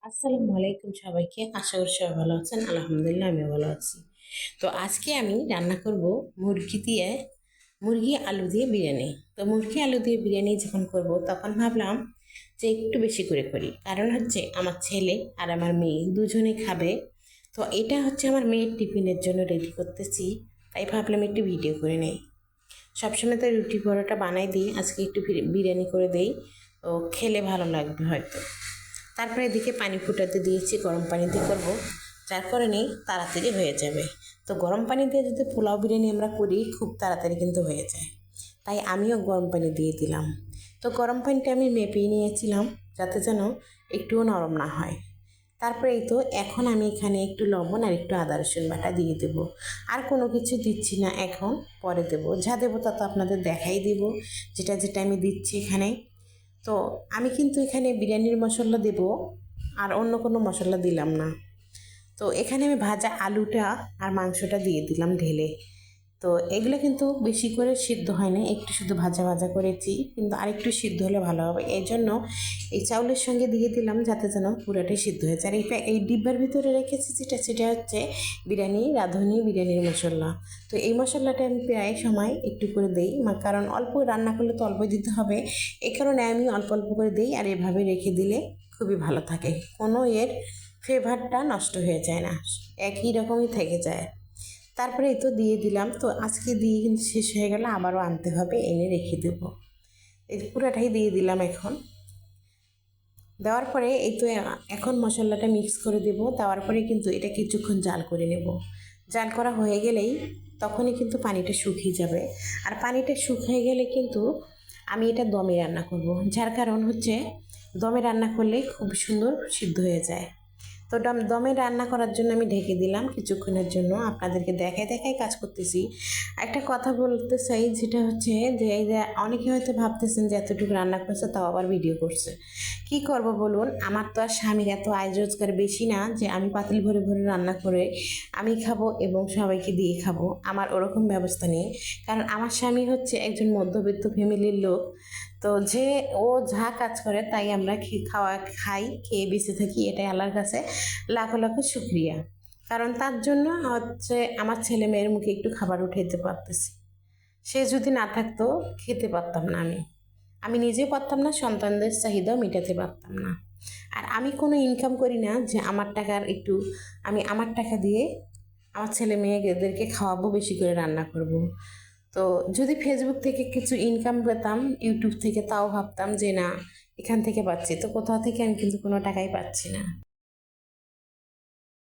আসসালামু আলাইকুম সবাইকে। আশা করি সবাই ভালো আছেন। আলহামদুলিল্লাহ আমিও ভালো আছি। তো আজকে আমি রান্না করব মুরগি আলু দিয়ে বিরিয়ানি। তো মুরগি আলু দিয়ে বিরিয়ানি যখন করব তখন ভাবলাম যে একটু বেশি করে করি, কারণ হচ্ছে আমার ছেলে আর আমার মেয়ে দুজনে খাবে। তো এটা হচ্ছে আমার মেয়ের টিফিনের জন্য রেডি করতেছি, তাই ভাবলাম একটু ভিডিও করে নেই। সবসময় তো রুটি পরোটা বানাই দিই, আজকে একটু বিরিয়ানি করে দেই, ও খেলে ভালো লাগবে হয়তো। তারপরে এদিকে পানি ফুটাতে দিয়েছি, গরম পানি দিয়ে করবো, যার কারণে তাড়াতাড়ি হয়ে যাবে। তো গরম পানি দিয়ে যদি পোলাও বিরিয়ানি আমরা করি খুব তাড়াতাড়ি কিন্তু হয়ে যায়, তাই আমিও গরম পানি দিয়ে দিলাম। তো গরম পানিটা আমি মেপেই নিয়েছিলাম যাতে যেন একটুও নরম না হয়। তারপরে এই তো এখন আমি এখানে একটু লবণ আর একটু আদা রসুন বাটা দিয়ে দেবো। আর কোনো কিছু দিচ্ছি না এখন, পরে দেবো। যা দেবো তা তো আপনাদের দেখাই দিব, যেটা যেটা আমি দিচ্ছি এখানে। তো আমি কিন্তু এখানে বিরিয়ানির মশলা দেব, আর অন্য কোনো মশলা দিলাম না। তো এখানে আমি ভাজা আলুটা আর মাংসটা দিয়ে দিলাম ঢেলে। তো এগুলো কিন্তু বেশি করে সিদ্ধ হয়নি, একটু শুধু ভাজা ভাজা করেছি, কিন্তু আরেকটু সিদ্ধ হলে ভালো হবে। এই জন্য এই চাউলের সঙ্গে দিয়ে দিলাম যাতে যেন পুরোটাই সিদ্ধ হয়ে যায়। আর এই ডিব্বার ভিতরে রেখেছি সেটা হচ্ছে রাঁধুনি বিরিয়ানির মশলা। তো এই মশলাটা আমি প্রায় সময় একটু করে দিই, কারণ অল্প রান্না করলে তো অল্পই দিতে হবে। এই কারণে আমি অল্প অল্প করে দিই, আর এভাবে রেখে দিলে খুবই ভালো থাকে, কোনো এর ফ্লেভারটা নষ্ট হয়ে যায় না, একই রকমই থেকে যায়। তারপরে এই তো দিয়ে দিলাম। তো আজকে দিয়ে কিন্তু শেষ হয়ে গেলে আবারও আনতে হবে, এনে রেখে দেবো। এই পুরাটাই দিয়ে দিলাম এখন। দেওয়ার পরে এই তো এখন মশলাটা মিক্স করে দেব। দেওয়ার পরে কিন্তু এটা কিছুক্ষণ জাল করে নেব। জাল করা হয়ে গেলেই তখনই কিন্তু পানিটা শুকিয়ে যাবে। আর পানিটা শুকিয়ে গেলে কিন্তু আমি এটা দমে রান্না করব, যার কারণ হচ্ছে দমে রান্না করলে খুব সুন্দর সিদ্ধ হয়ে যায়। তো দমে রান্না করার জন্য আমি ঢেকে দিলাম কিছুক্ষণের জন্য। আপনাদেরকে দেখায় দেখায় কাজ করতেছি। একটা কথা বলতে চাই, যেটা হচ্ছে যে এই যে অনেকে হয়তো ভাবতেছেন যে এতটুকু রান্না করছে তাও আবার ভিডিও করছে। কি করব বলুন, আমার তো আর স্বামীর এত আয় রোজগার বেশি না যে আমি পাতিল ভরে ভরে রান্না করে আমি খাবো এবং সবাইকে দিয়ে খাবো। আমার ওরকম ব্যবস্থা নেই, কারণ আমার স্বামী হচ্ছে একজন মধ্যবিত্ত ফ্যামিলির লোক। তো যে ও যা কাজ করে তাই আমরা খাই, খেয়ে বেঁচে থাকি, এটাই আল্লাহর কাছে লাখো লাখো শুক্রিয়া। কারণ তার জন্য হচ্ছে আমার ছেলে মেয়ের মুখে একটু খাবার উঠাইতে পারতেছি। সে যদি না থাকতো খেতে পারতাম না, আমি আমি নিজে পারতাম না, সন্তানদের চাহিদাও মেটাতে পারতাম না। আর আমি কোনো ইনকাম করি না যে আমার টাকার একটু, আমি আমার টাকা দিয়ে আমার ছেলে মেয়েদেরকে খাওয়াবো, বেশি করে রান্না করব। তো যদি ফেসবুক থেকে কিছু ইনকাম পেতাম, ইউটিউব থেকে, তাও ভাবতাম যে না এখান থেকে পাচ্ছি, তো কোথাও থেকে আমি কিন্তু কোনো টাকাই পাচ্ছি না।